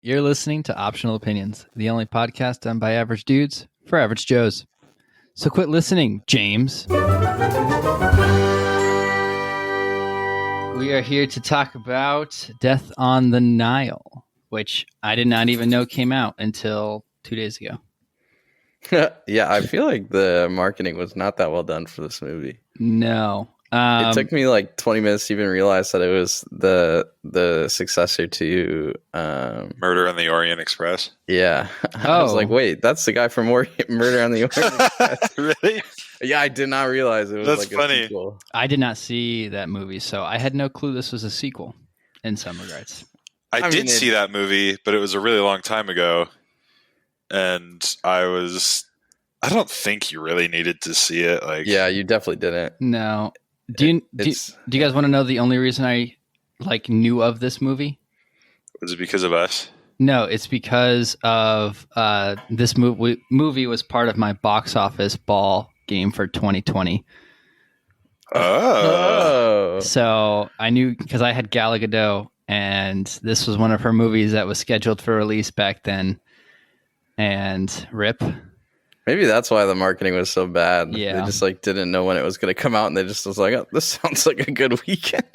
You're listening to Optional Opinions, the only podcast done by average dudes for average Joes. So quit listening, James. We are here to talk about Death on the Nile, which I did not even know came out until 2 days ago. Yeah, I feel like the marketing was not that well done for this movie. No. It took me like 20 minutes to even realize that it was the successor to Murder on the Orient Express. Yeah. I was like, wait, that's the guy from Murder on the Orient Express. Really? Yeah, I did not realize it was That's like funny. a sequel. I did not see that movie, so I had no clue this was a sequel in some regards. I did see that movie, but it was a really long time ago. And I don't think you really needed to see it. Yeah, you definitely didn't. No. Do you guys want to know the only reason I knew of this movie? Was it because of us? No, it's because of this movie was part of my box office ball game for 2020. Oh. So I knew because I had Gal Gadot, and this was one of her movies that was scheduled for release back then. And rip. Maybe that's why the marketing was so bad. Yeah. They just didn't know when it was going to come out, and they just was like, "Oh, this sounds like a good weekend."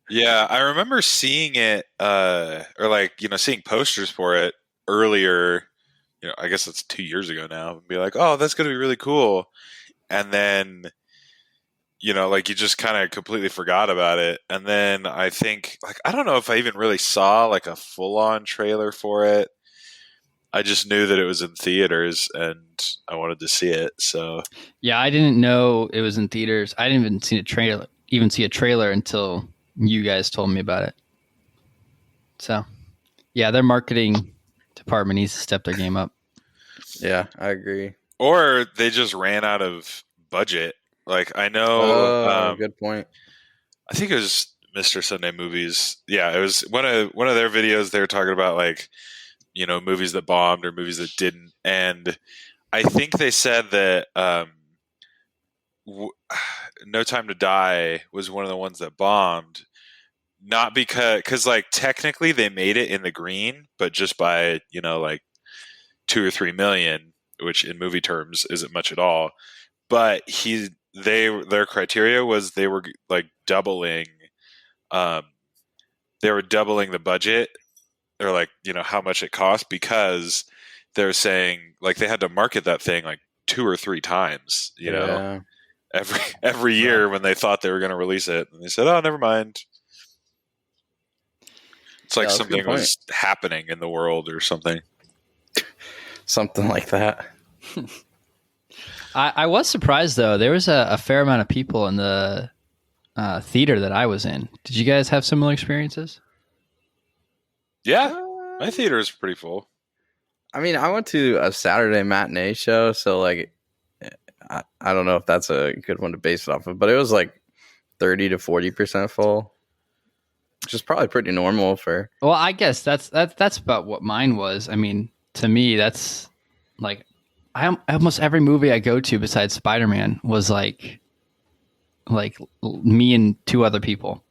Yeah, I remember seeing it, seeing posters for it earlier. I guess it's 2 years ago now. And be like, "Oh, that's going to be really cool," and then, you just kind of completely forgot about it. And then I think, I don't know if I even really saw a full-on trailer for it. I just knew that it was in theaters and I wanted to see it. So yeah, I didn't know it was in theaters. I didn't even see a trailer until you guys told me about it. So yeah, their marketing department needs to step their game up. Yeah, I agree. Or they just ran out of budget. I know. Good point. I think it was Mr. Sunday Movies. Yeah, it was one of their videos. They were talking about movies that bombed or movies that didn't. And I think they said that No Time to Die was one of the ones that bombed. Not because technically they made it in the green, but just by, 2 or 3 million, which in movie terms isn't much at all. But their criteria was they were doubling, the budget, or how much it cost, because they're saying they had to market that thing 2 or 3 times, every year when they thought they were going to release it, and they said, "Oh, never mind." It's something was happening in the world or something. Something like that. I was surprised though. There was a fair amount of people in the theater that I was in. Did you guys have similar experiences? Yeah, my theater is pretty full. I mean, I went to a Saturday matinee show, so I don't know if that's a good one to base it off of, but it was 30 to 40% full, which is probably pretty normal for. Well, I guess that's about what mine was. I mean, to me, that's almost every movie I go to besides Spider-Man was like me and 2 other people.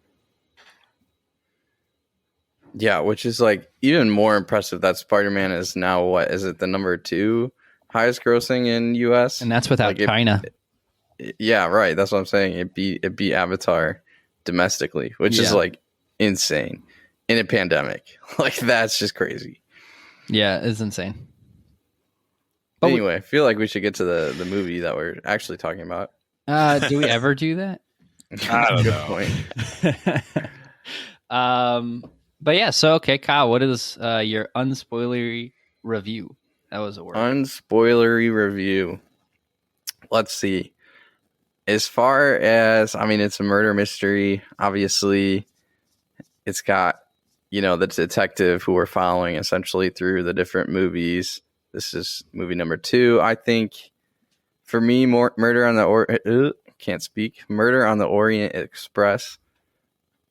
Yeah, which is even more impressive that Spider-Man is now, what is it, the number 2 highest grossing in US? And that's without China. Yeah, right. That's what I'm saying. It beat Avatar domestically, which is insane in a pandemic. That's just crazy. Yeah, it's insane. But anyway, I feel like we should get to the movie that we're actually talking about. Do we ever do that? I don't know. Point. But yeah, so okay, Kyle, what is your unspoilery review? That was a word. Unspoilery review. Let's see. As far as, I mean, it's a murder mystery. Obviously, it's got, the detective who we're following essentially through the different movies. This is movie number 2. I think for me, Murder on the Orient Express.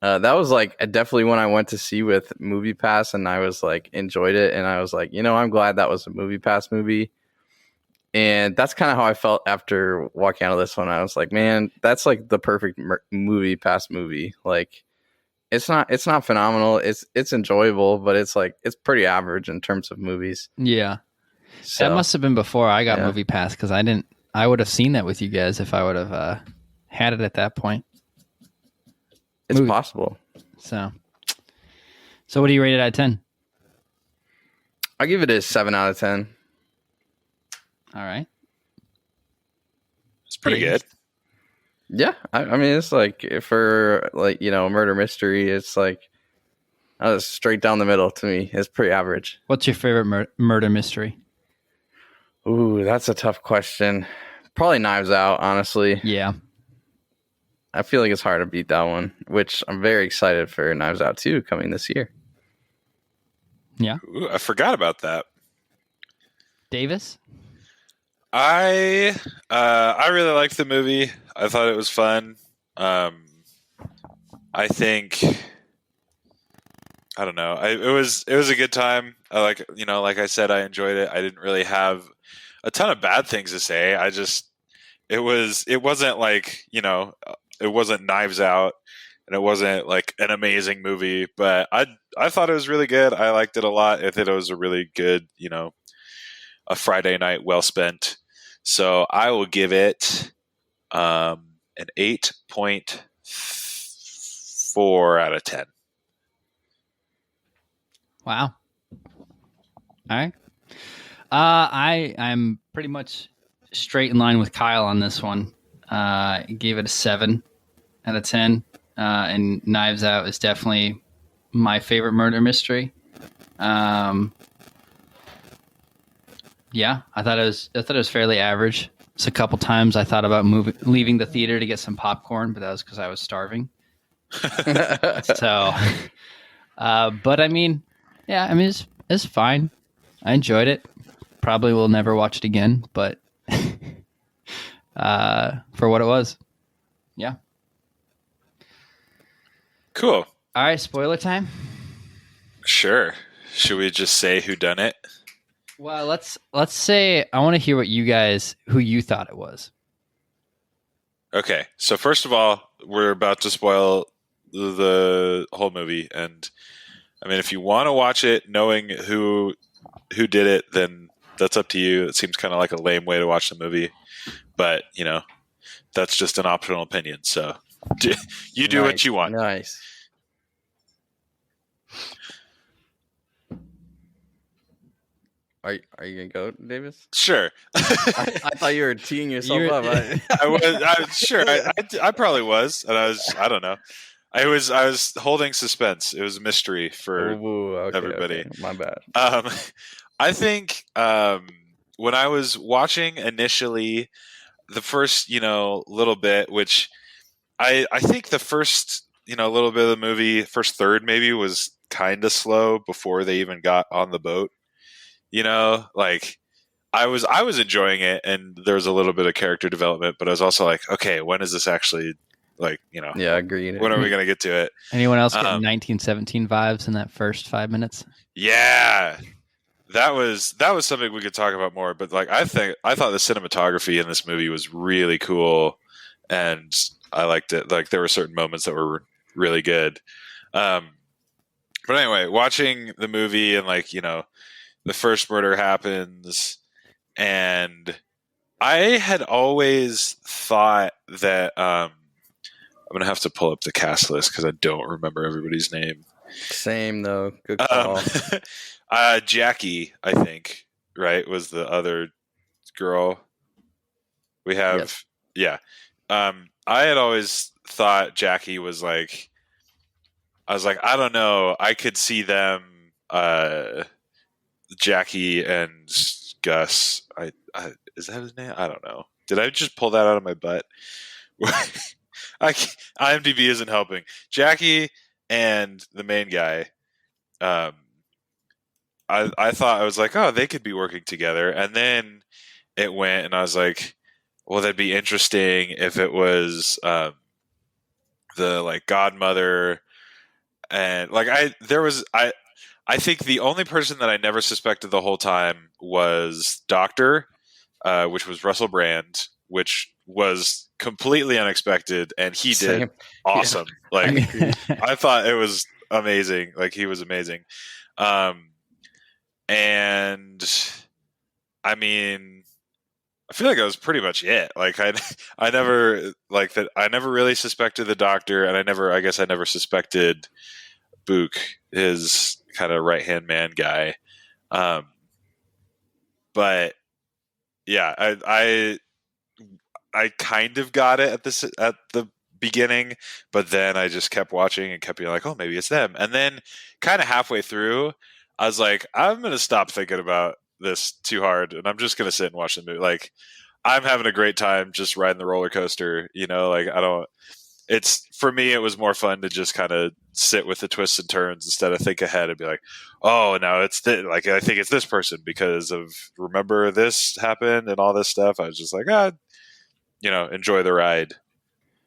That was definitely one I went to see with Movie Pass, and I was enjoyed it, and I was I'm glad that was a Movie Pass movie. And that's kind of how I felt after walking out of this one. I was like, man, that's the perfect Movie Pass movie. it's not phenomenal. It's enjoyable, but it's like it's pretty average in terms of movies. Yeah, that So must have been before I got yeah, Movie Pass because I didn't. I would have seen that with you guys if I would have had it at that point. it's Movie. possible. So what do you rate it out of 10? I give it a 7 out of 10. All right. It's pretty Davis? good. Yeah, I mean it's like for like murder mystery. It's like straight down the middle to me. It's pretty average. What's your favorite murder mystery? Ooh, that's a tough question. Probably Knives Out, honestly. Yeah. I feel like it's hard to beat that one, which I'm very excited for Knives Out 2 coming this year. Yeah. Ooh, I forgot about that. Davis? I really liked the movie. I thought it was fun. I think I don't know. It was a good time. I like I said, I enjoyed it. I didn't really have a ton of bad things to say. It wasn't like it wasn't Knives Out, and it wasn't like an amazing movie, but I thought it was really good. I liked it a lot. I thought it was a really good a Friday night well spent. So I will give it an 8.4 out of 10. Wow. All right. I'm pretty much straight in line with Kyle on this one. Gave it a 7 out of 10. And Knives Out is definitely my favorite murder mystery. Yeah, I thought it was fairly average. It's a couple times I thought about leaving the theater to get some popcorn, but that was because I was starving. So, but I mean, yeah, I mean it's fine. I enjoyed it. Probably will never watch it again, but for what it was, yeah. Cool. All right, spoiler time. Sure. Should we just say who done it? Well, let's say I want to hear who you thought it was. Okay. So first of all, we're about to spoil the whole movie, and I mean, if you want to watch it knowing who did it, then that's up to you. It seems kind of like a lame way to watch the movie, but that's just an optional opinion. So you do what you want. Nice. Are you gonna go, Davis? Sure. I thought you were teeing yourself up. I probably was, and I don't know. I was holding suspense. It was a mystery for everybody. Okay. My bad. I think when I was watching initially, the first little bit, which I think the first little bit of the movie, first third maybe, was kind of slow before they even got on the boat. Like I was enjoying it, and there was a little bit of character development, but I was also like, okay, when is this actually Yeah, agreed. when are we gonna get to it? Anyone else getting 1917 vibes in that first 5 minutes? Yeah, that was something we could talk about more. But like, I thought the cinematography in this movie was really cool, and I liked it. Like, there were certain moments that were really good. But anyway, watching the movie and the first murder happens, and I had always thought that I'm gonna have to pull up the cast list because I don't remember everybody's name. Same though. Good call. Jackie, I think, right, was the other girl. We have, Yes. yeah. I had always thought Jackie was like, I was like, I don't know, I could see them. Jackie and Gus. Is that his name? I don't know. Did I just pull that out of my butt? IMDb isn't helping. Jackie and the main guy. I thought, I was like, oh, they could be working together, and then it went, and I was like, well, that'd be interesting if it was the godmother, and I think the only person that I never suspected the whole time was Doctor, which was Russell Brand, which was completely unexpected, and he did Same. awesome. Yeah, I Like agree. I thought it was amazing. Like he was amazing. Um, and I mean, I feel like that was pretty much it. Like I never like that. I never really suspected the doctor, and I guess I never suspected Book, his kind of right hand man guy. Um, but yeah, I kind of got it at the beginning, but then I just kept watching and kept being like, oh, maybe it's them. And then kind of halfway through, I was like, I'm gonna stop thinking about this too hard, and I'm just gonna sit and watch the movie. Like I'm having a great time just riding the roller coaster. Like I don't. It's for me. It was more fun to just kind of sit with the twists and turns instead of think ahead and be like, "Oh, now it's like I think it's this person because of remember this happened and all this stuff." I was just like, enjoy the ride.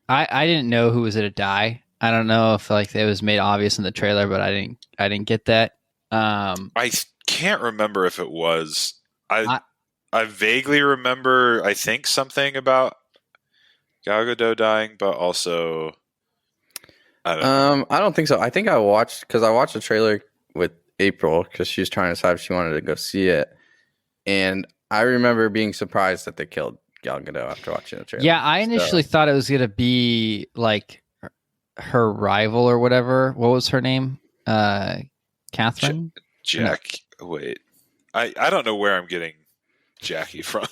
I didn't know who was gonna die. I don't know if like it was made obvious in the trailer, but I didn't get that. I can't remember if it was. I I, I vaguely remember. I think something about Gal Gadot dying, but also I don't know. I don't think so. I think I watched the trailer with April because she was trying to decide if she wanted to go see it, and I remember being surprised that they killed Gal Gadot after watching the trailer. yeah, I initially thought it was gonna be like her rival or whatever. What was her name? Catherine? Jack. Wait, I don't know where I'm getting Jackie from.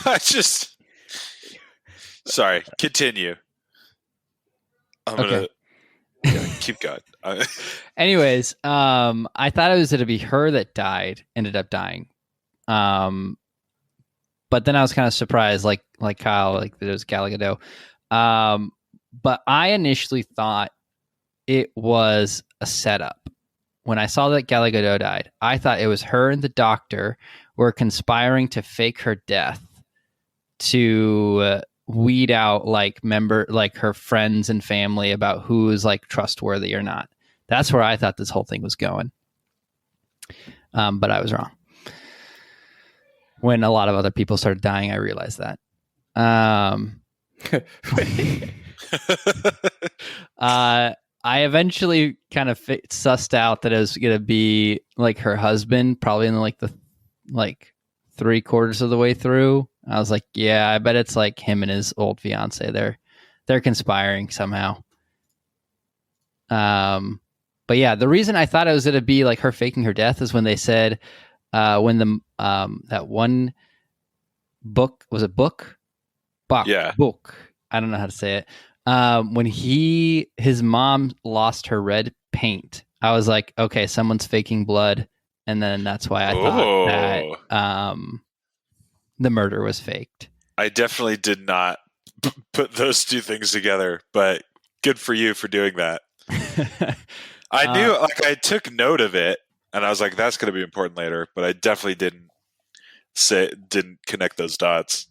I just sorry. Continue. I'm Okay. gonna keep going. Anyways, I thought it was gonna be her that ended up dying. But then I was kind of surprised, like Kyle, like that it was Gal Gadot. But I initially thought it was a setup. When I saw that Gal Gadot died, I thought it was her and the doctor were conspiring to fake her death to weed out like her friends and family about who is like trustworthy or not. That's where I thought this whole thing was going. But I was wrong. When a lot of other people started dying, I realized that. I eventually kind of sussed out that it was going to be like her husband, probably in like the 3/4 of the way through. I was like, yeah, I bet it's like him and his old fiance. They're conspiring somehow. But yeah, the reason I thought it was going to be like her faking her death is when they said when the that one book was a book, Yeah. book. I don't know how to say it. When his mom lost her red paint, I was like, okay, someone's faking blood, and then that's why I thought that the murder was faked. I definitely did not put those two things together, but good for you for doing that. I knew, I took note of it, and I was like, that's going to be important later, but I definitely didn't connect those dots.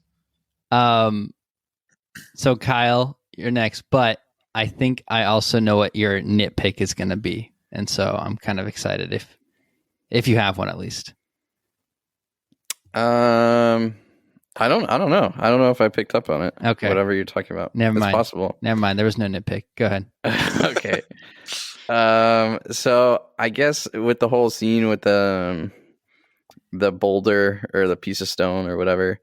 So Kyle, you're next, but I think I also know what your nitpick is going to be, and so I'm kind of excited if you have one at least. I don't know. I don't know if I picked up on it. Okay. Whatever you're talking about. Never mind. It's possible. Never mind. There was no nitpick. Go ahead. Okay. So I guess with the whole scene with the boulder or the piece of stone or whatever,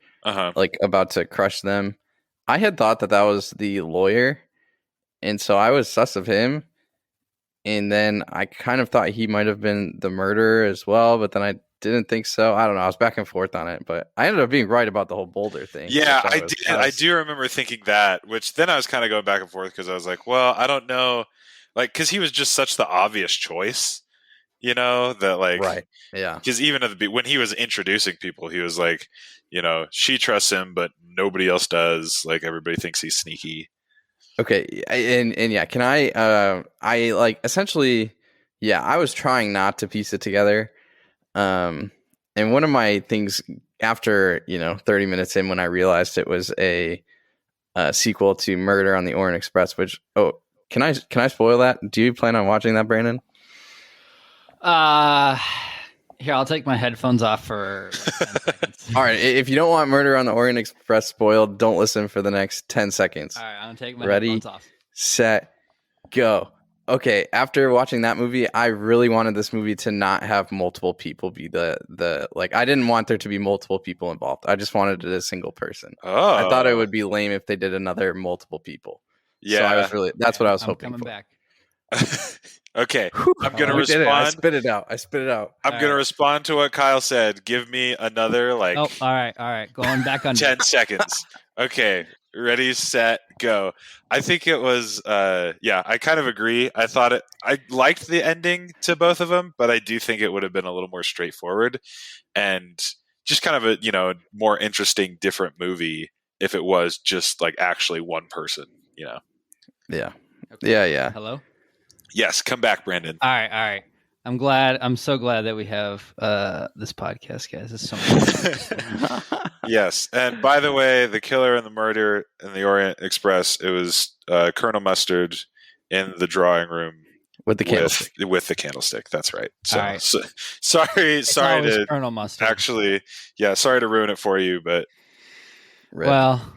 like about to crush them, I had thought that was the lawyer, and so I was sus of him. And then I kind of thought he might have been the murderer as well, but then I didn't think so. I don't know. I was back and forth on it, but I ended up being right about the whole boulder thing. Yeah, I did. I do remember thinking that, which then I was kind of going back and forth because I was like, well, I don't know. Like, because he was just such the obvious choice, that like, right. Yeah. Because even when he was introducing people, he was like, she trusts him, but nobody else does. Like, everybody thinks he's sneaky. Okay, and yeah, can I like essentially, yeah, I was trying not to piece it together, and one of my things after 30 minutes in when I realized it was a sequel to Murder on the Orient Express, which can I spoil that? Do you plan on watching that, Brandon? Here, I'll take my headphones off for like 10 seconds. All right, if you don't want Murder on the Orient Express spoiled, don't listen for the next 10 seconds. All right, I'm gonna take my Ready, headphones off. set, go. Okay, after watching that movie, I really wanted this movie to not have multiple people be the like. I didn't want there to be multiple people involved. I just wanted it a single person. Oh, I thought it would be lame if they did another multiple people. yeah. So I was really that's what I was I'm hoping coming for. back. Okay, I'm Oh, gonna You did it. I respond. spit it out. I spit it out. I'm All gonna right. respond to what Kyle said. Give me another like Oh, all right. Going back under. 10 seconds. Okay, ready, set, go. I think it was yeah, I kind of agree. I liked the ending to both of them, but I do think it would have been a little more straightforward and just kind of a, more interesting different movie if it was just like actually one person, Yeah. Okay. Yeah. Hello. Yes, come back, Brandon. All right. I'm so glad that we have this podcast, guys. It's so much. Yes, and by the way, the killer and the murder in the Orient Express, it was Colonel Mustard in the drawing room With the candlestick. with the candlestick. That's right. So, All right. sorry It's sorry always to Colonel Mustard. actually, sorry to ruin it for you, but Red. Well,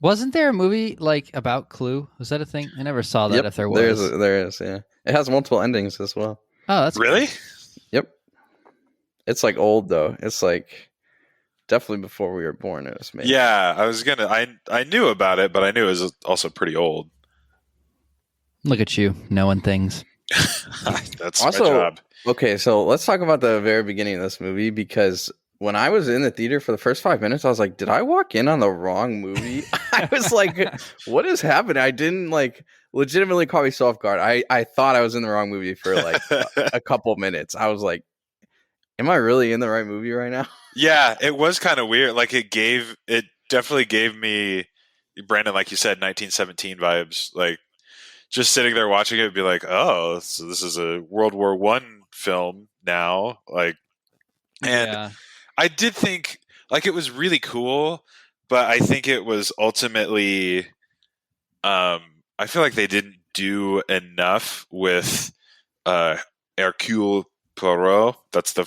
wasn't there a movie like about Clue? Was that a thing? I never saw that. Yep, If there was, there is. Yeah, it has multiple endings as well. oh, that's really, Yep. It's like old though. It's like definitely before we were born. It was made. yeah. I knew about it, but I knew it was also pretty old. Look at you knowing things. That's Also, my job. Okay, so let's talk about the very beginning of this movie because when I was in the theater for the first 5 minutes, I was like, did I walk in on the wrong movie? I was like, what is happening? I didn't like legitimately caught me off guard. I thought I was in the wrong movie for like a couple minutes. I was like, am I really in the right movie right now? Yeah, it was kind of weird. Like it definitely gave me, Brandon, like you said, 1917 vibes. Like just sitting there watching it, would be like, oh, so this is a World War One film now. Like, and Yeah. I did think like it was really cool, but I think it was ultimately, I feel like they didn't do enough with Hercule Poirot. That's the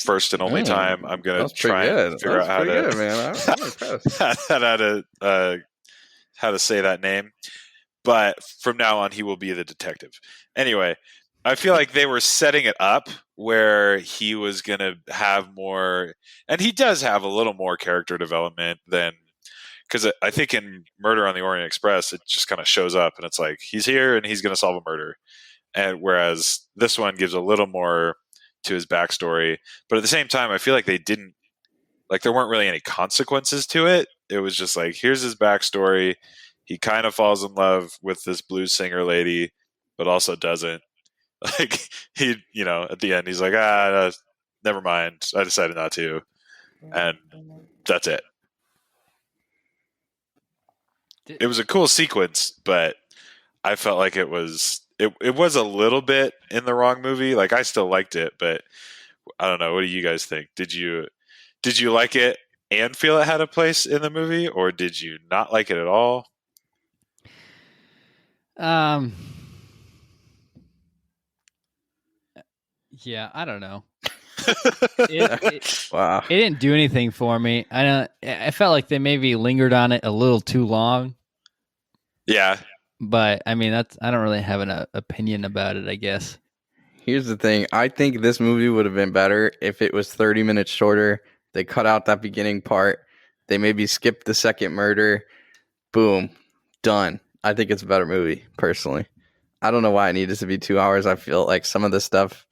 first and only time I'm gonna try and figure out how to good, man. I'm impressed. how to say that name. But from now on, he will be the detective. Anyway, I feel like they were setting it up where he was going to have more, and he does have a little more character development than, because I think in Murder on the Orient Express, it just kind of shows up and it's like, he's here and he's going to solve a murder. And whereas this one gives a little more to his backstory. But at the same time, I feel like they didn't, like there weren't really any consequences to it. It was just like, here's his backstory. He kind of falls in love with this blues singer lady, but also doesn't. Like he, at the end, he's like, never mind. I decided not to, and that's it. It was a cool sequence, but I felt like it was a little bit in the wrong movie. Like I still liked it, but I don't know. What do you guys think? Did you like it and feel it had a place in the movie, or did you not like it at all? Yeah, I don't know. Wow. It didn't do anything for me. I felt like they maybe lingered on it a little too long. Yeah. But I mean, I don't really have an opinion about it, I guess. Here's the thing. I think this movie would have been better if it was 30 minutes shorter. They cut out that beginning part. They maybe skipped the second murder. Boom. Done. I think it's a better movie, personally. I don't know why it needed to be 2 hours. I feel like some of the stuff,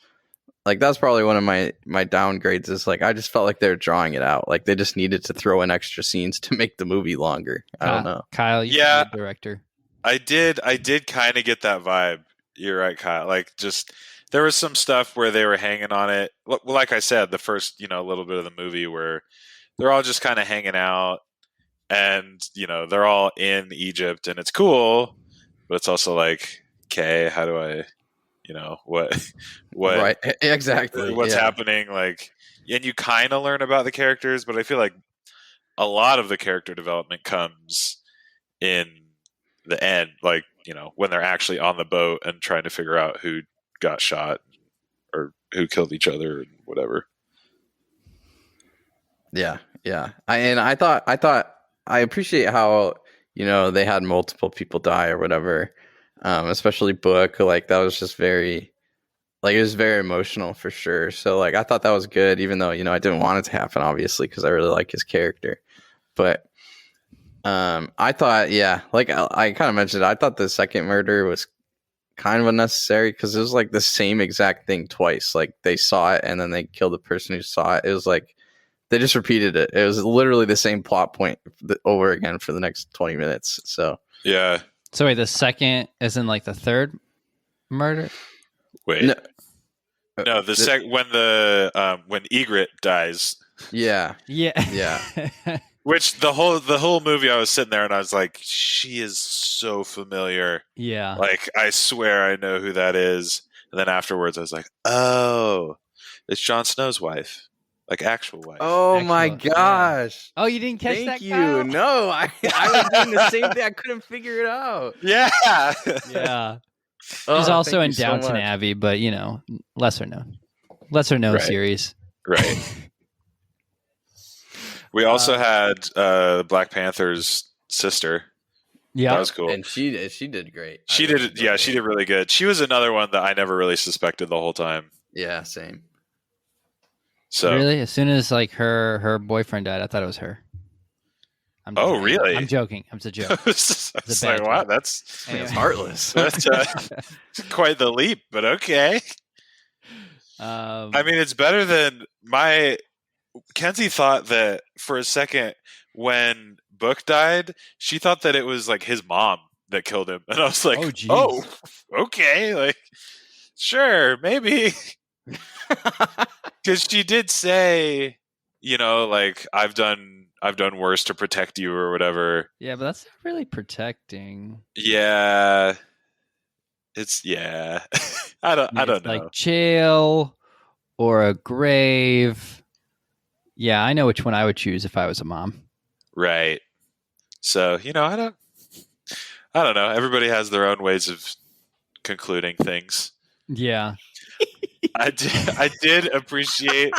like that's probably one of my downgrades is like I just felt like they were drawing it out. Like they just needed to throw in extra scenes to make the movie longer. I don't know. Kyle, you're the director. I did kind of get that vibe. You're right, Kyle. Like just there was some stuff where they were hanging on it. Well, like I said, the first, little bit of the movie where they're all just kind of hanging out and, they're all in Egypt and it's cool, but it's also like, okay, how do I, what Right. Exactly. what's happening? Like, and you kind of learn about the characters, but I feel like a lot of the character development comes in the end, like, when they're actually on the boat and trying to figure out who got shot or who killed each other and whatever. Yeah, yeah. I appreciate how they had multiple people die or whatever. Especially Book, like that was just very like it was very emotional for sure. So like I thought that was good, even though I didn't want it to happen, obviously, because I really like his character. But I thought, yeah, like I kind of mentioned, I thought the second murder was kind of unnecessary because it was like the same exact thing twice. Like they saw it and then they killed the person who saw it. It was like they just repeated it. It was literally the same plot point over again for the next 20 minutes. So Yeah. So wait, the second is in like the third murder? Wait. no, No, when Egret dies, yeah, Yeah. yeah. which the whole movie I was sitting there and I was like, she is so familiar. Yeah. Like I swear I know who that is. And then afterwards I was like, oh, it's Jon Snow's wife, like actual wife. Oh my Actual- yeah. gosh. Oh, you didn't catch Thank that, you. Kyle? No, I was doing the same thing. I couldn't figure it out. Yeah. Yeah. Oh, She's also thank in you so Downton much. Abbey, but lesser known Right. series. Right. We also had Black Panther's sister. Yeah. That was cool. And she did great. She did really good. She was another one that I never really suspected the whole time. Yeah, same. So Really? As soon as like her boyfriend died, I thought it was her. I'm Oh, joking. really? I'm joking. It's a I joke. was It's a like, bad wow, joke. that's Anyway. It's heartless. that's quite the leap, but okay. Um, I mean, it's better than Kenzie thought that for a second when Book died, she thought that it was like his mom that killed him, and I was like, Oh, geez. oh okay, like sure, maybe, because she did say, like I've done worse to protect you or whatever. yeah, but that's not really protecting. Yeah, I don't know. Like jail or a grave. Yeah, I know which one I would choose if I was a mom. Right. So, I don't know. Everybody has their own ways of concluding things. Yeah. I did appreciate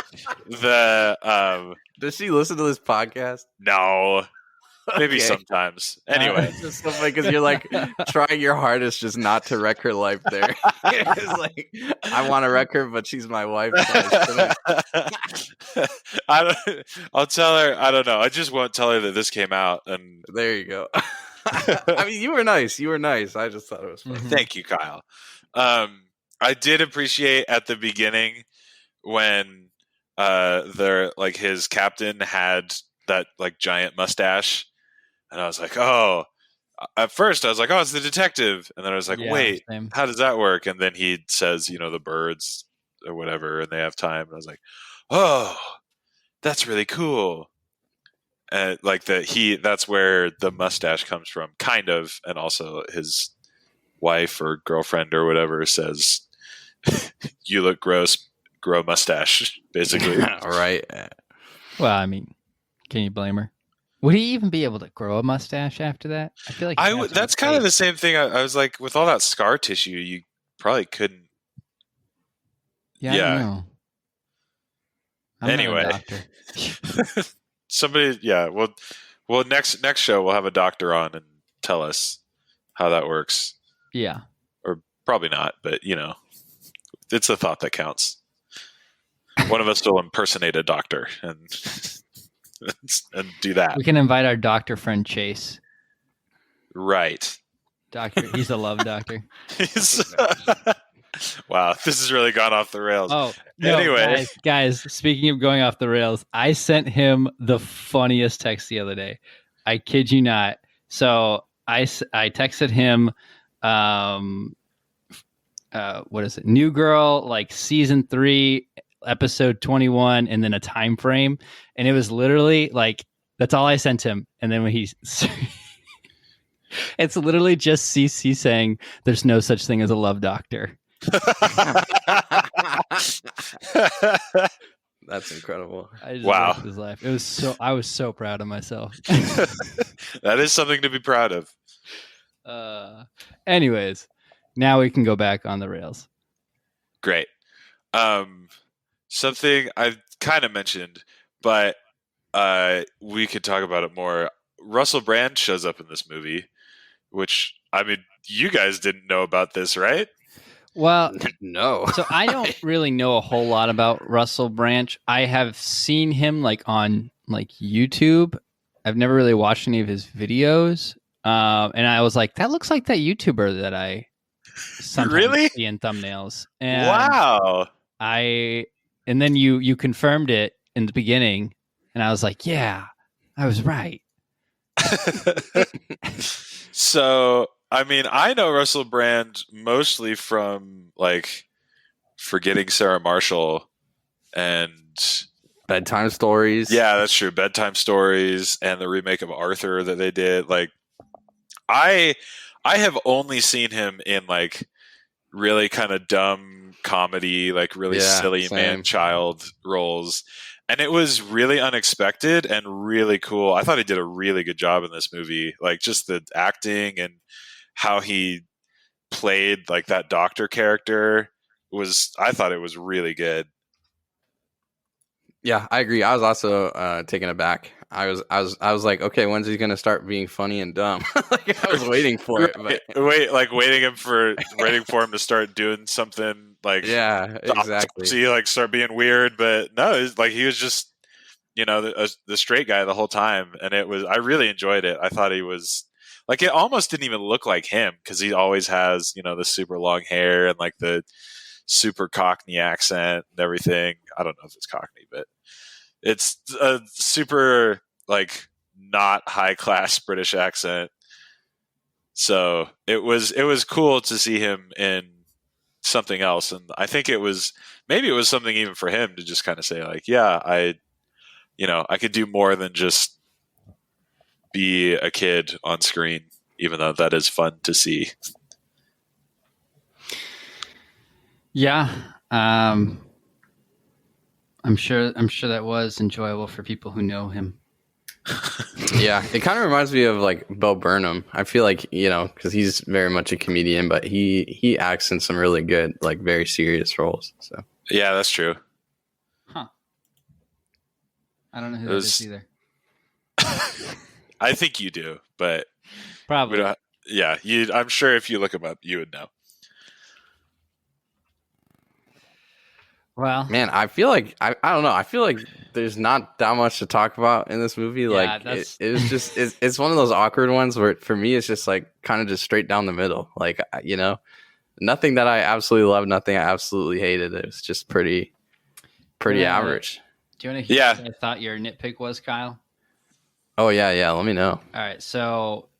the Does she listen to this podcast? no, maybe Okay. sometimes. Anyway, It's just so funny because you're like trying your hardest just not to wreck her life there. It's like I want to wreck her, but she's my wife. So I'll tell her. I don't know. I just won't tell her that this came out. And there you go. I mean, you were nice. I just thought it was funny. Thank you, Kyle. I did appreciate at the beginning when his captain had that like giant mustache, and I was like, oh. At first, I was like, oh, it's the detective, and then I was like, wait, same. how does that work? And then he says, the birds or whatever, and they have time. And I was like, oh, that's really cool. And like that's where the mustache comes from, kind of, and also his wife or girlfriend or whatever says, "You look gross, grow mustache," basically. Right. Well, I mean, can you blame her? Would he even be able to grow a mustache after that? I feel like That's kind of the same thing. I was like, with all that scar tissue, you probably couldn't. Yeah. I don't know. I'm Anyway, not a doctor. somebody, yeah. Well, next show we'll have a doctor on and tell us how that works. Yeah. Or probably not, but it's a thought that counts. One of us will impersonate a doctor and do that. We can invite our doctor friend Chase. Right. Doctor, he's a love doctor. Wow, this has really gone off the rails. Oh, no, anyway, guys, speaking of going off the rails, I sent him the funniest text the other day. I kid you not. So I texted him, what is it? New Girl, like season 3, episode 21, and then a time frame. And it was literally like, that's all I sent him. And then when it's literally just CC saying, there's no such thing as a love doctor. That's incredible. I just wow. liked his life. I was so proud of myself. That is something to be proud of. Anyways, now we can go back on the rails. Great. Something I kind of mentioned, but we could talk about it more. Russell Brand shows up in this movie, which, I mean, you guys didn't know about this, right? Well, No. so I don't really know a whole lot about Russell Branch. I have seen him like on like YouTube. I've never really watched any of his videos. And I was like, that looks like that YouTuber that I sometimes Really? see in thumbnails. And Wow. and then you confirmed it in the beginning, and I was like, yeah, I was right. So, I mean, I know Russell Brand mostly from like Forgetting Sarah Marshall and Bedtime Stories. yeah, that's true. Bedtime Stories and the remake of Arthur that they did. Like, I have only seen him in like really kind of dumb comedy, like really Yeah, silly same. man-child roles. And it was really unexpected and really cool. I thought he did a really good job in this movie. Like just the acting and how he played like that doctor character I thought it was really good. Yeah, I agree. I was also taken aback. I was like, okay, when's he gonna start being funny and dumb? Like I was waiting for it, but Waiting for him to start doing something like yeah, exactly. see, like start being weird. But no, it's like he was just the straight guy the whole time, and I really enjoyed it. I thought he was like it almost didn't even look like him because he always has the super long hair and like the super Cockney accent and everything. I don't know if it's Cockney, but it's a super like not high class British accent. So it was cool to see him in something else, and I think maybe it was something even for him to just kind of say like, yeah, I could do more than just be a kid on screen, even though that is fun to see. Yeah, I'm sure that was enjoyable for people who know him. Yeah, it kind of reminds me of like Bo Burnham. I feel like because he's very much a comedian, but he acts in some really good, like very serious roles. So Yeah, that's true. Huh. I don't know who that is either. I think you do, but probably. Yeah, I'm sure if you look him up, you would know. Well, man, I feel like I don't know. I feel like there's not that much to talk about in this movie. Like it was just it's one of those awkward ones where for me it's just like kind of just straight down the middle. Like nothing that I absolutely loved, nothing I absolutely hated. It was just pretty average. Do you want to hear what I thought your nitpick was, Kyle? Oh yeah. Let me know. All right. So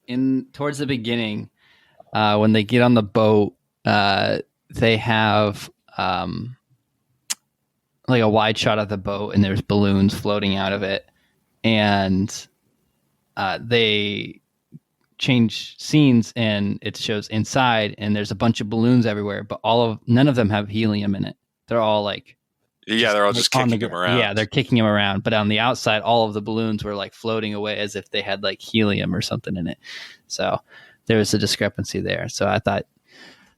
towards the beginning, when they get on the boat, they have like a wide shot of the boat, and there's balloons floating out of it, and they change scenes, and it shows inside, and there's a bunch of balloons everywhere, but none of them have helium in it. They're all like they're all just kicking them around. Yeah, they're kicking them around, but on the outside, all of the balloons were like floating away as if they had like helium or something in it. So there was a discrepancy there. So I thought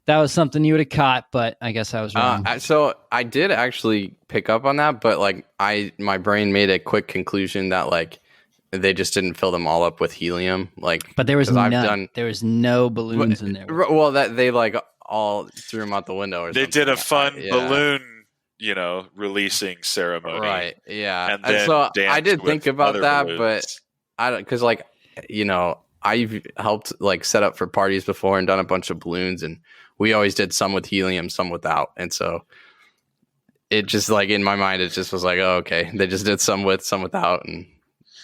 that was something you would have caught, but I guess I was wrong. So I did actually pick up on that, but like my brain made a quick conclusion that like they just didn't fill them all up with helium. Like, but there was there was no balloons in there. Well, that they like all threw them out the window. Or they something. did a fun balloon, releasing ceremony, right? Yeah, and so I did think about that, balloons. but I don't because like I've helped like set up for parties before and done a bunch of balloons, and we always did some with helium, some without. And so it just like in my mind, it just was like, oh, okay. They just did some with, some without, and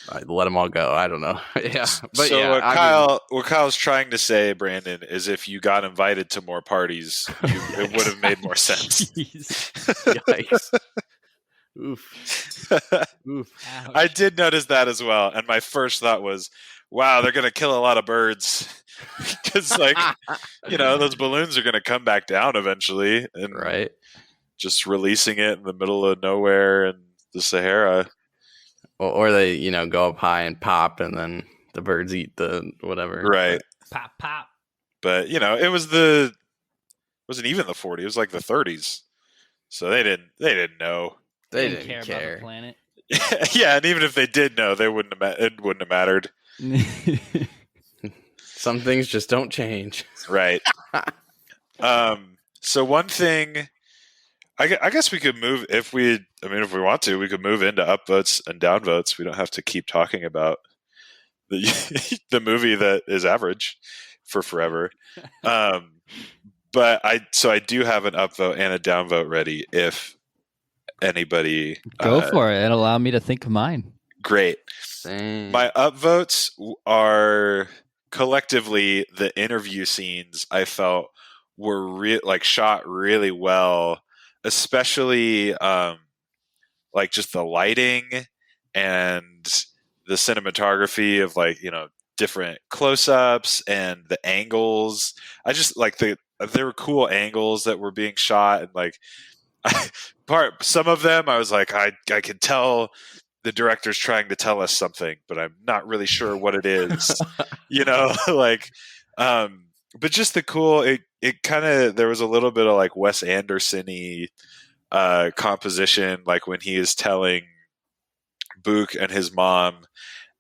I let them all go. I don't know. Yeah. But so yeah, what Kyle's trying to say, Brandon, is if you got invited to more parties, it would have made more sense. Yikes. Oof. Oof. I did notice that as well. And my first thought was, wow, they're going to kill a lot of birds. Because like those balloons are going to come back down eventually, and right, just releasing it in the middle of nowhere in the Sahara, or they go up high and pop, and then the birds eat the whatever, right? Pop. But it wasn't even the 40s; it was like the 30s. So they didn't know. They didn't care about the planet. Yeah, and even if they did know, they wouldn't have it wouldn't have mattered. Some things just don't change. Right. So one thing, I guess we could move if we want to, we could move into upvotes and downvotes. We don't have to keep talking about the the movie that is average for forever. But I do have an upvote and a downvote ready if anybody Go for it and allow me to think of mine. Great. Same. My upvotes are collectively the interview scenes I felt were shot really well, especially like just the lighting and the cinematography of different close-ups and the angles. I just there were cool angles that were being shot, and some of them I was like, I could tell the director's trying to tell us something, but I'm not really sure what it is. But just the cool, it kind of, there was a little bit of like Wes Anderson-y composition, like when he is telling Book and his mom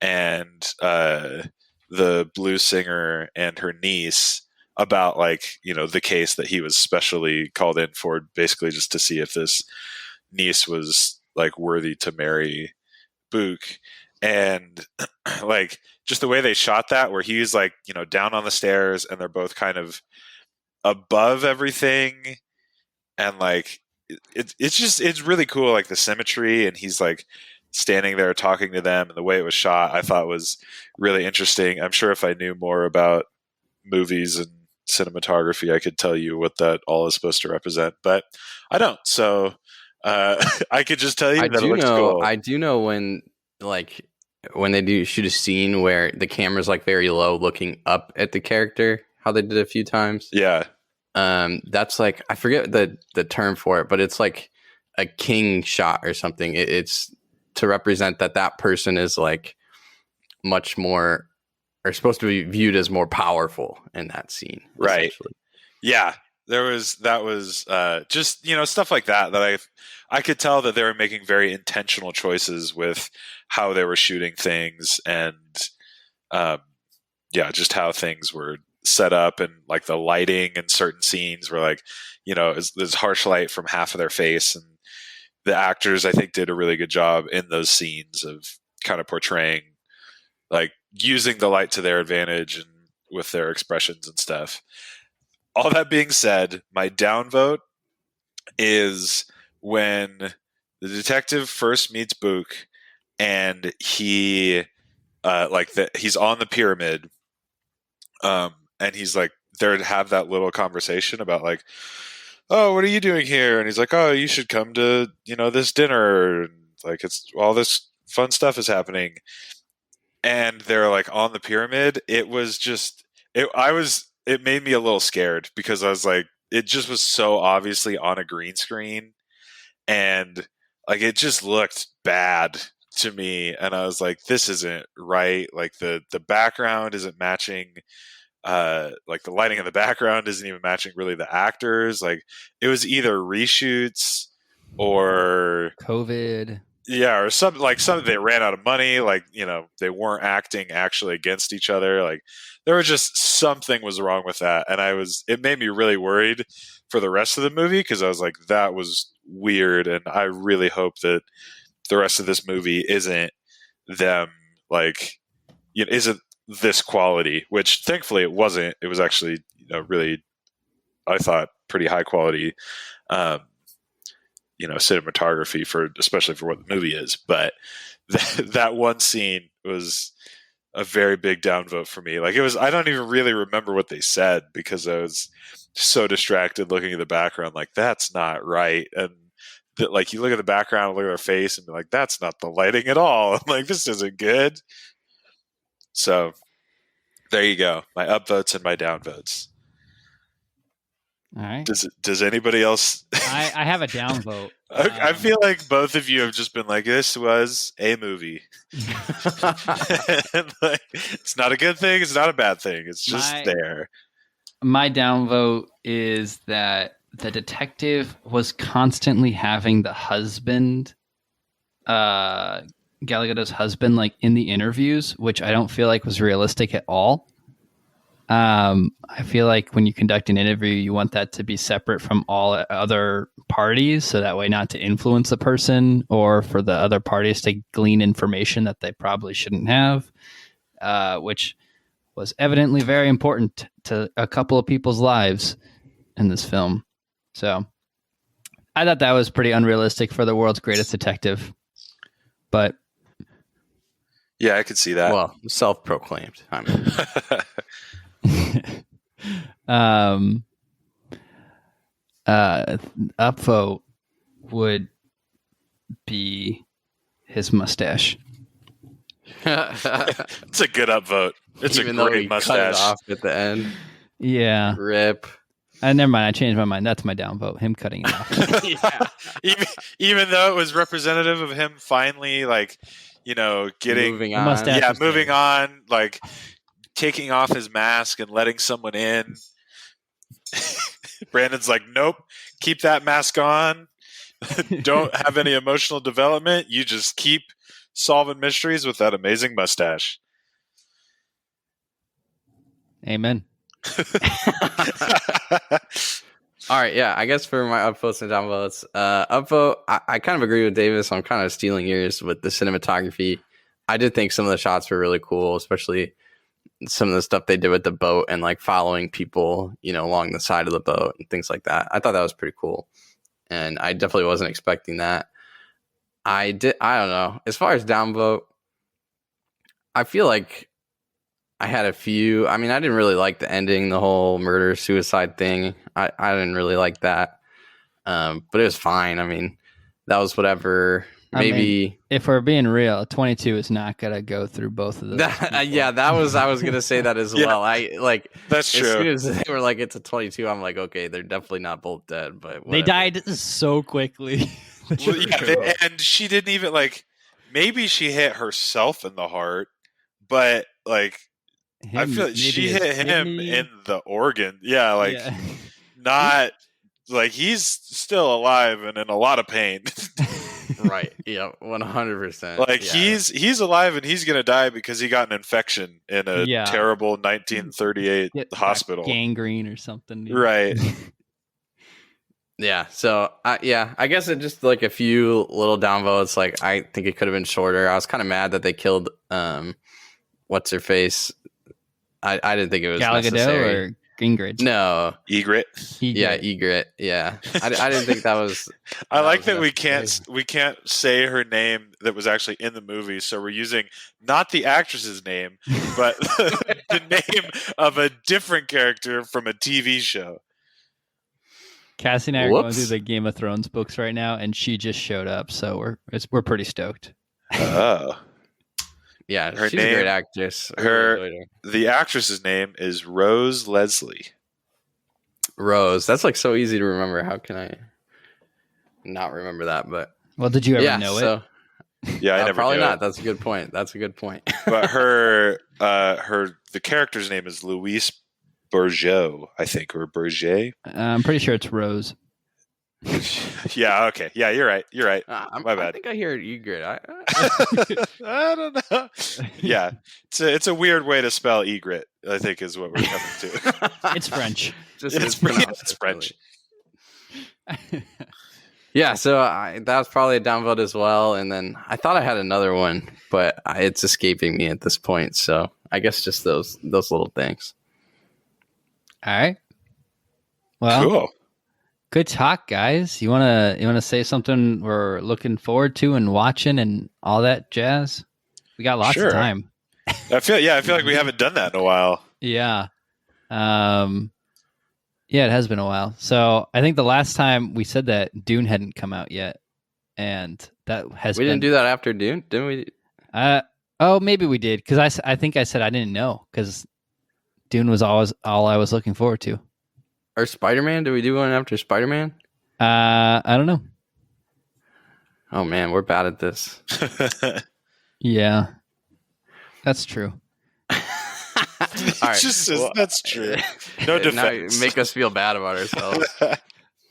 and the blues singer and her niece about the case that he was specially called in for, basically just to see if this niece was worthy to marry Book. And just the way they shot that, where he's down on the stairs and they're both kind of above everything, and it's really cool, the symmetry, and he's standing there talking to them, and the way it was shot I thought was really interesting. I'm sure if I knew more about movies and cinematography I could tell you what that all is supposed to represent, but I don't, so I could just tell you that it looks cool. I do know when they do shoot a scene where the camera's very low looking up at the character, how they did it a few times. Yeah. That's I forget the term for it, but it's like a king shot or something. It's to represent that person is much more, or supposed to be viewed as more powerful in that scene. Right. Yeah. That was just, stuff like that I could tell that they were making very intentional choices with how they were shooting things, and just how things were set up, and the lighting in certain scenes were there's harsh light from half of their face, and the actors I think did a really good job in those scenes of kind of portraying, using the light to their advantage and with their expressions and stuff. All that being said, my downvote is when the detective first meets Book, and he he's on the pyramid, and he's there to have that little conversation about oh, what are you doing here? And he's like, oh, you should come to this dinner, and it's all this fun stuff is happening, and they're on the pyramid. It was just it made me a little scared, because I was it just was so obviously on a green screen, and it just looked bad to me, and I was this isn't right. The background isn't matching, the lighting in the background isn't even matching really the actors. It was either reshoots or COVID. Yeah, or some they ran out of money, they weren't acting actually against each other. There was just something was wrong with that, and it made me really worried for the rest of the movie, because I was that was weird, and I really hope that the rest of this movie isn't them isn't this quality, which thankfully it wasn't. It was actually really, I thought, pretty high quality cinematography, especially for what the movie is. But that one scene was a very big downvote for me. I don't even really remember what they said, because I was so distracted looking at the background, that's not right. And that, you look at the background, look at their face, and be that's not the lighting at all. I'm this isn't good. So there you go. My upvotes and my downvotes. All right. Does anybody else? I have a downvote. I feel like both of you have just been this was a movie. It's not a good thing. It's not a bad thing. It's just there. My downvote is that the detective was constantly having the husband Gal Gadot's husband like in the interviews, which I don't feel like was realistic at all. I feel like when you conduct an interview, you want that to be separate from all other parties, so that way not to influence the person or for the other parties to glean information that they probably shouldn't have, which was evidently very important to a couple of people's lives in this film. So I thought that was pretty unrealistic for the world's greatest detective, but Yeah, I could see that. Well, self-proclaimed. I mean, upvote would be his mustache. It's a good upvote. It's even a though great he cut it mustache. off at the end. Yeah. Rip. Never mind. I changed my mind. That's my downvote. Him cutting it off. Yeah. even though it was representative of him finally, like, getting Moving The on. mustache. yeah, was moving there. on, like taking off his mask and letting someone in. Brandon's like, nope, keep that mask on. Don't have any emotional development. You just keep solving mysteries with that amazing mustache. Amen. All right, yeah. I guess for my upvotes and downvotes, upvote, I kind of agree with Davis. I'm kind of stealing yours with the cinematography. I did think some of the shots were really cool, especially some of the stuff they did with the boat and like following people, along the side of the boat and things like that. I thought that was pretty cool, and I definitely wasn't expecting that. I don't know. As far as downvote, I feel like I had a few. I mean, I didn't really like the ending, the whole murder suicide thing. I didn't really like that, but it was fine. I mean, that was whatever. Maybe if we're being real, 22 is not gonna go through both of those. yeah, I was gonna say that as Yeah. well. I like That's as true. soon as they were like it's a 22, I'm like, okay, they're definitely not both dead, but They whatever. died so quickly. Well, yeah, and she didn't even like. Maybe she hit herself in the heart, but like I feel like she hit him in the organ. Yeah, like not like he's still alive and in a lot of pain. Right? Yeah, 100%. Like yeah. he's alive and he's gonna die because he got an infection in a Yeah. terrible 1938 hospital. Gangrene or something. Dude. Right. Yeah, so I guess it just like a few little downvotes. Like I think it could have been shorter. I was kind of mad that they killed what's her face. I didn't think it was Gal Gadot necessary. or Gingrich? No, Egret. yeah, Egret. Yeah, I didn't think that was. I like was that necessary. we can't say her name that was actually in the movie, so we're using not the actress's name, but the name of a different character from a TV show. Cassie and I are going Whoops. through the Game of Thrones books right now, and she just showed up, so we're pretty stoked. Oh. Yeah, Her she's a name- great actress. I her- really enjoyed The actress's name is Rose Leslie. Rose. That's like so easy to remember. How can I not remember that? But Well, did you ever yeah, know so Yeah, I never probably knew not. it. That's a good point. But the character's name is Louise Bourgeot, I think, or Bourget. it? I'm pretty sure it's Rose. Yeah, okay. Yeah, you're right. My I bad. think I hear Egret. I don't know. Yeah, it's a weird way to spell egret, I think, is what we're coming to. It's French. Just It's it's pronounced it's French. differently. Yeah, so that was probably a downvote as well. And then I thought I had another one, but it's escaping me at this point. So I guess just those little things. All right. Well, Cool. good talk, guys. You wanna say something we're looking forward to and watching and all that jazz? We got lots Sure. of time. I feel like we haven't done that in a while. Yeah. Yeah, it has been a while. So I think the last time we said that Dune hadn't come out yet, and that has We been, didn't do that after Dune, didn't we? Oh, maybe we did because I think I said I didn't know because Dune was always all I was looking forward to. Or Spider-Man? Did we do one after Spider-Man? I don't know. Oh man, we're bad at this. Yeah, that's true. All right. Just Well, that's true. No now defense. you make us feel bad about ourselves.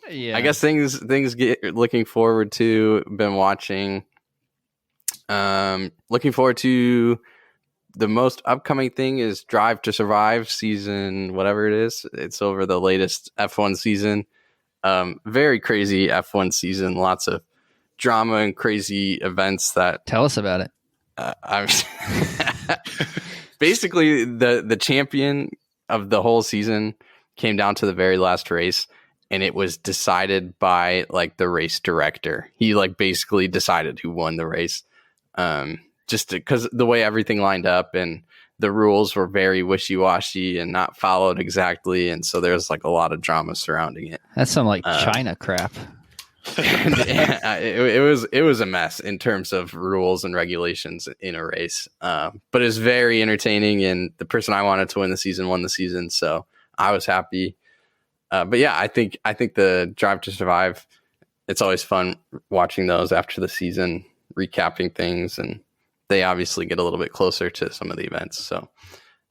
Yeah, I guess things get looking forward to. Been watching Looking forward to the most upcoming thing is Drive to Survive season, whatever it is. It's over the latest F1 season. Very crazy F1 season. Lots of drama and crazy events that Tell us about it. I'm basically the champion of the whole season came down to the very last race, and it was decided by like the race director. He like basically decided who won the race, just because the way everything lined up and the rules were very wishy-washy and not followed exactly, and so there's like a lot of drama surrounding it. That's some like China crap. And, it was a mess in terms of rules and regulations in a race, but it's very entertaining, and the person I wanted to win the season won the season, so I was happy. But yeah, I think the Drive to Survive, it's always fun watching those after the season, recapping things, and they obviously get a little bit closer to some of the events, so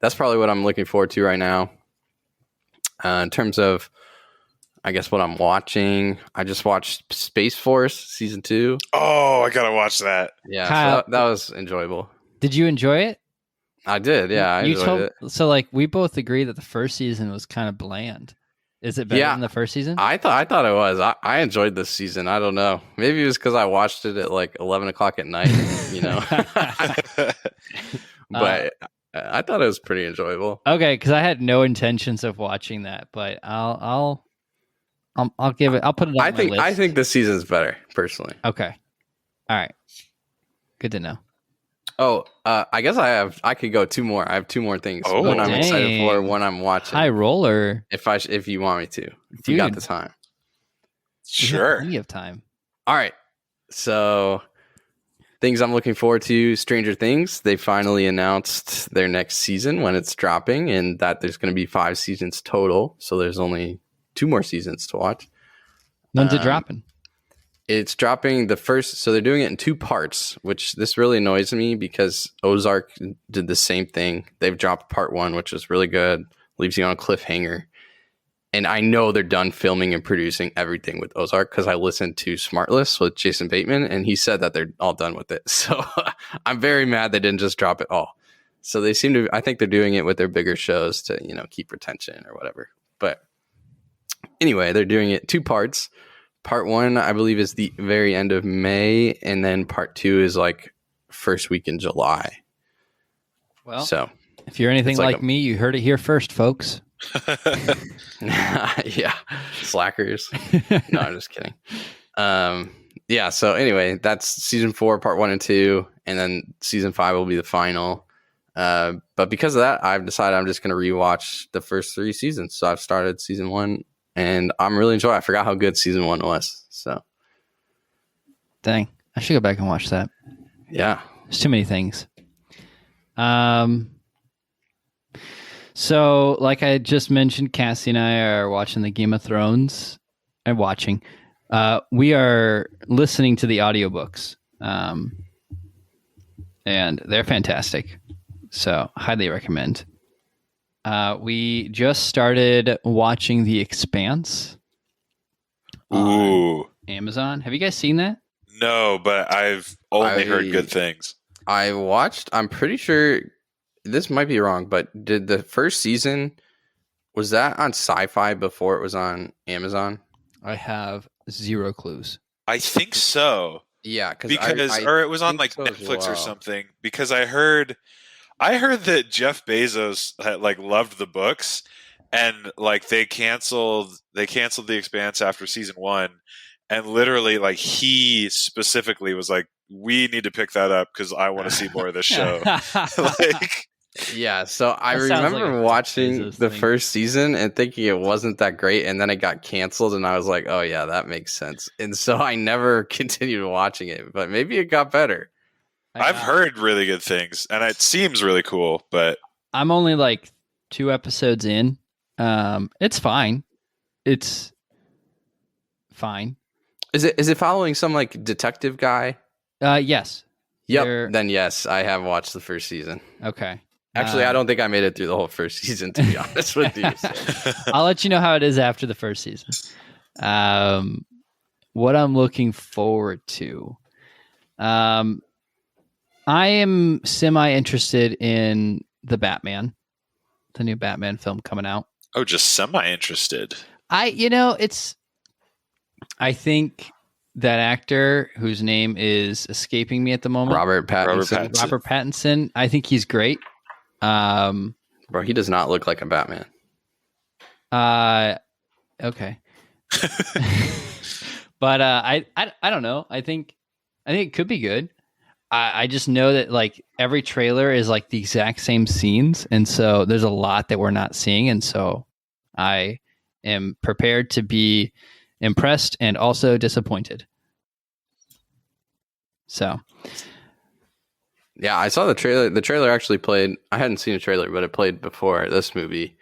that's probably what I'm looking forward to right now. In terms of, I guess, what I'm watching, I just watched Space Force season 2. Oh, I gotta watch that. Yeah, Kyle, so that was enjoyable. Did you enjoy it? I did, yeah, I enjoyed it. So like we both agree that the first season was kind of bland. Is it better Yeah, than the first season? I thought it was. I enjoyed this season. I don't know. Maybe it was because I watched it at like 11 o'clock at night, you know. But I thought it was pretty enjoyable. Okay, because I had no intentions of watching that, but I'll give it. I'll put it on my list. I think this season's better, personally. Okay. All right. Good to know. Oh, I guess I could go 2 more. I have 2 more things. Oh, one I'm dang. excited for, one I'm watching. High roller. If you want me to, if you got the time. We have Sure. plenty of time. All right. So things I'm looking forward to: Stranger Things. They finally announced their next season when it's dropping, and that there's going to be 5 seasons total. So there's only 2 more seasons to watch. When's it dropping? It's dropping the first, so they're doing it in 2 parts, which this really annoys me because Ozark did the same thing. They've dropped part 1, which is really good, leaves you on a cliffhanger. And I know they're done filming and producing everything with Ozark because I listened to Smartless with Jason Bateman, and he said that they're all done with it. So I'm very mad they didn't just drop it all. So they seem to, I think they're doing it with their bigger shows to, keep retention or whatever. But anyway, they're doing it 2 parts. Part 1, I believe, is the very end of May, and then part 2 is like first week in July. Well, so if you're anything like me, you heard it here first, folks. Yeah, slackers. No, I'm just kidding. Yeah. So anyway, that's season 4, part 1 and 2, and then season 5 will be the final. But because of that, I've decided I'm just going to rewatch the first 3 seasons. So I've started season 1. And I'm really enjoying it. I forgot how good season 1 was. So, dang, I should go back and watch that. Yeah, there's too many things. So, like I just mentioned, Cassie and I are watching the Game of Thrones. And watching. We are listening to the audiobooks. And they're fantastic. So, highly recommend. We just started watching The Expanse Ooh. on Amazon. Have you guys seen that? No, but I've only heard good things. I watched, I'm pretty sure, this might be wrong, but did the first season, was that on Sci-Fi before it was on Amazon? I have 0 clues. I think so. Yeah, or it was on like Netflix or something, because I heard that Jeff Bezos had, loved the books, and they canceled The Expanse after season 1, and literally he specifically was like, we need to pick that up because I want to see more of this show. Yeah, so I That remember watching the first season and thinking it wasn't that great, and then it got canceled, and I was like, oh yeah, that makes sense. And so I never continued watching it, but maybe it got better. I've heard really good things, and it seems really cool, but I'm only 2 episodes in. It's fine. It's fine. Is it following some detective guy? Yes. Yep. Then yes, I have watched the first season. Okay. Actually, I don't think I made it through the whole first season, to be honest with you. So. I'll let you know how it is after the first season. What I'm looking forward to. I am semi interested in the Batman, the new Batman film coming out. Oh, just semi-interested. I think that actor whose name is escaping me at the moment, Robert Pattinson. Robert Pattinson. I think he's great. Bro, he does not look like a Batman. Okay. But I don't know. I think it could be good. I just know that like every trailer is like the exact same scenes, and so there's a lot that we're not seeing, and so I am prepared to be impressed and also disappointed. So, yeah, I saw the trailer. The trailer actually played. I hadn't seen a trailer, but it played before this movie,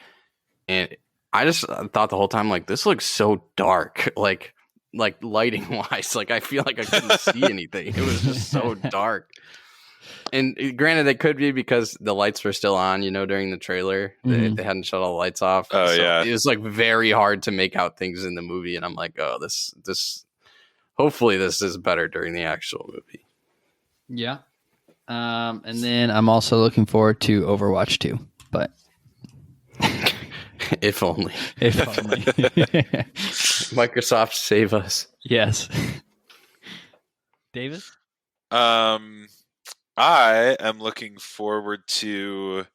and I just thought the whole time like this looks so dark, like lighting wise. Like I feel like I couldn't see anything. It was just so dark. And granted, it could be because the lights were still on, during the trailer. They hadn't shut all the lights off. Oh, so yeah. it was like very hard to make out things in the movie, and I'm like, oh, this. Hopefully, this is better during the actual movie. yeah. And then I'm also looking forward to Overwatch 2, but If only. Microsoft save us. Yes. Davis? I am looking forward to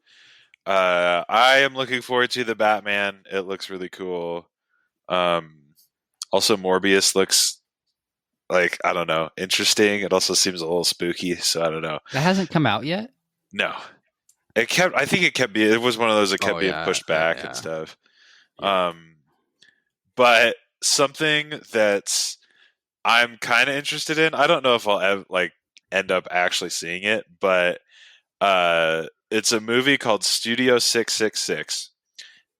the Batman. It looks really cool. Also Morbius looks like, I don't know, interesting. It also seems a little spooky, so I don't know. That hasn't come out yet? No. It was one of those that kept being pushed back and stuff. Yeah. But something that I'm kind of interested in, I don't know if I'll ever end up actually seeing it, but it's a movie called Studio 666,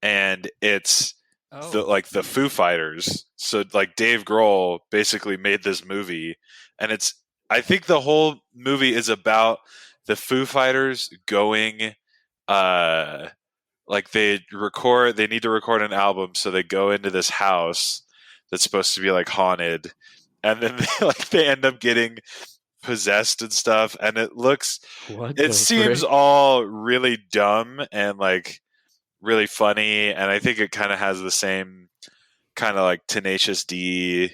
and it's the Foo Fighters. So like Dave Grohl basically made this movie, and I think the whole movie is about the Foo Fighters going they need to record an album, so they go into this house that's supposed to be like haunted, and then they end up getting possessed and stuff, and it seems all really dumb and like really funny, and I think it kind of has the same kind of like Tenacious D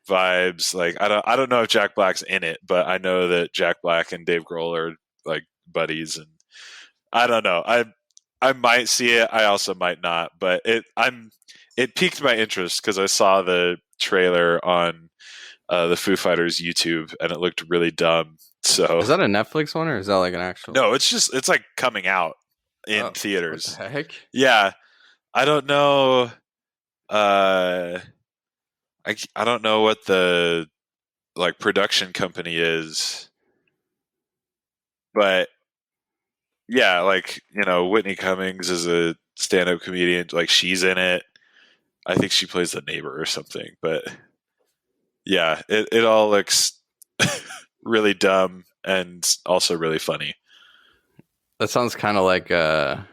vibes. Like I don't know if Jack Black's in it, but I know that Jack Black and Dave Grohl are like buddies, and I don't know. I might see it. I also might not, but it piqued my interest because I saw the trailer on the Foo Fighters YouTube, and it looked really dumb. So is that a Netflix one, or is that like an actual? No, it's like coming out in theaters. What the heck? Yeah, I don't know. I don't know what the like production company is, but yeah, like Whitney Cummings is a stand-up comedian. Like she's in it. I think she plays the neighbor or something. But yeah, it all looks really dumb and also really funny. That sounds kind of like a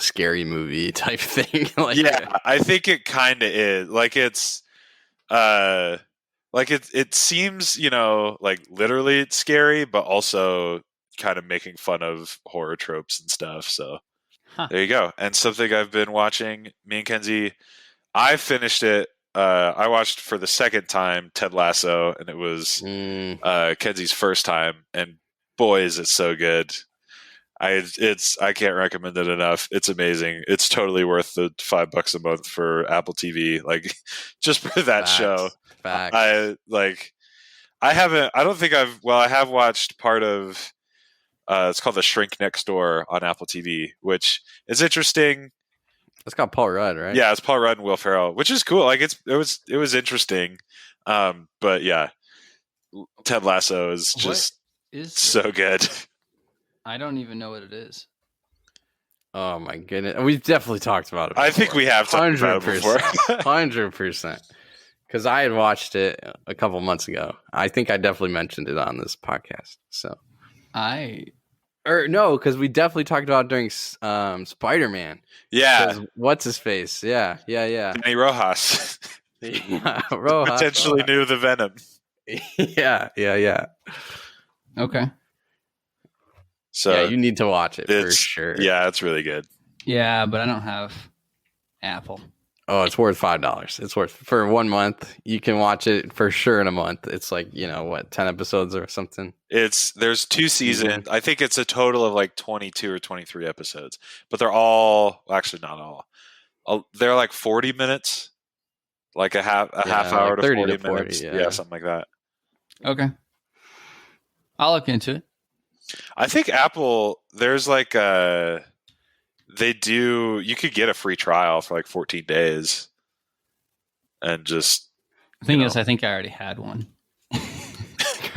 scary movie type thing. I think it kind of is. Like it's it seems, like literally scary, but also kind of making fun of horror tropes and stuff. So there you go. And something I've been watching, me and Kenzie, I finished it. I watched for the second time Ted Lasso, and it was Kenzie's first time, and boy, is it so good. I can't recommend it enough. It's amazing. It's totally worth the $5 a month for Apple TV. Like just for that show. Facts. I have watched part of it's called The Shrink Next Door on Apple TV, which is interesting. It's got Paul Rudd, right? Yeah, it's Paul Rudd and Will Ferrell, which is cool. Like it was interesting. But yeah, Ted Lasso is just so good. I don't even know what it is. Oh my goodness, we've definitely talked about it before. I think we have talked about it before. 100%. Because I had watched it a couple months ago. I think I definitely mentioned it on this podcast. So because we definitely talked about it during Spider-Man. Yeah. What's his face? Yeah. Danny Rojas. Yeah, Rojas. Potentially knew the Venom. Yeah. Okay. So yeah, you need to watch it for it's sure. yeah, it's really good. Yeah, but I don't have Apple. Oh, it's worth $5. It's worth for 1 month. You can watch it for sure in a month. It's like, 10 episodes or something. There's 2 seasons. I think it's a total of like 22 or 23 episodes, but they're all actually not all. They're like 40 minutes, like a half hour like to 30 40 to 40, minutes. yeah. Something like that. Okay. I'll look into it. I think Apple, there's like you could get a free trial for like 14 days and just. The thing is, I think I already had one.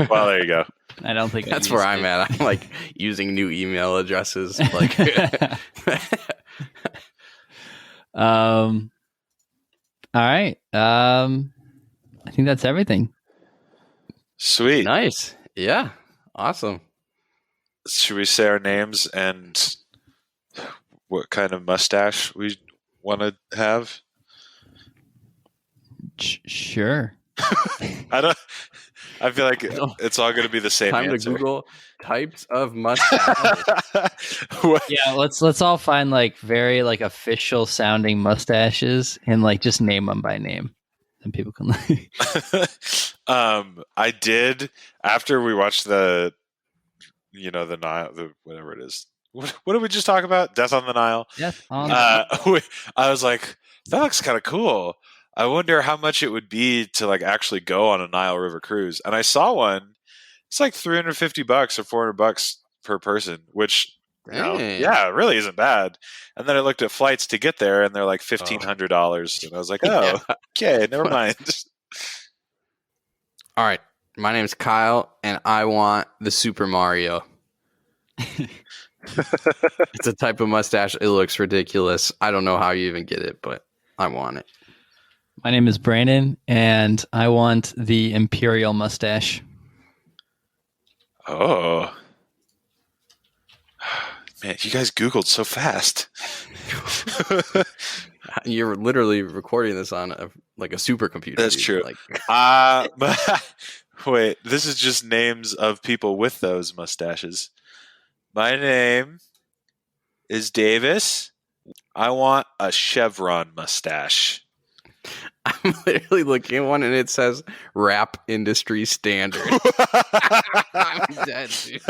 Well, there you go. I don't think That's where I'm at. I'm like using new email addresses. Like, all right. I think that's everything. Sweet. nice. Yeah. Awesome. Should we say our names and what kind of mustache we want to have? Sure. I feel like it's all going to be the same Time answer. to Google types of mustaches. Yeah, let's all find like very like official sounding mustaches and like just name them by name, and people can. I did after we watched the Nile, whatever it is. What did we just talk about? Death on the Nile. Yes. I was like, that looks kind of cool. I wonder how much it would be to like actually go on a Nile River cruise. And I saw one. It's like $350 or $400 per person, which it really isn't bad. And then I looked at flights to get there, and they're like $1,500, and I was like, oh, okay, never mind. All right. My name's Kyle, and I want the Super Mario. It's a type of mustache. It looks ridiculous. I don't know how you even get it, but I want it. My name is Brandon, and I want the Imperial mustache. Oh. Man, you guys Googled so fast. You're literally recording this on a supercomputer. That's dude. true. Wait, this is just names of people with those mustaches. My name is Davis. I want a chevron mustache. I'm literally looking at one, and it says rap industry standard. I'm dead, dude.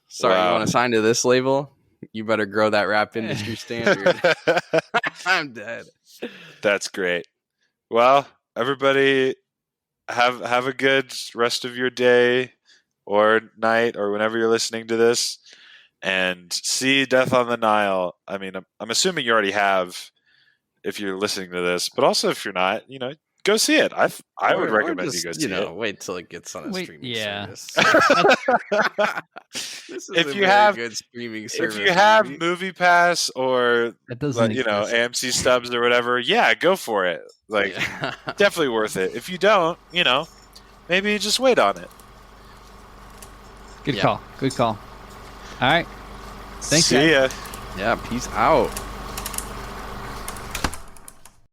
Sorry, you want to sign to this label? You better grow that rap industry standard. I'm dead. That's great. Well, everybody have a good rest of your day or night or whenever you're listening to this, and see Death on the Nile. I mean, I'm assuming you already have if you're listening to this, but also if you're not, go see it. I would recommend you go see it. Wait till it gets on a streaming service. This is If a you very have good streaming service. If you have Movie Pass or exist. AMC Stubs or whatever, yeah, go for it. Definitely worth it. If you don't, maybe just wait on it. Good call. Good call. All right. Thanks. See ya. Yeah, peace out.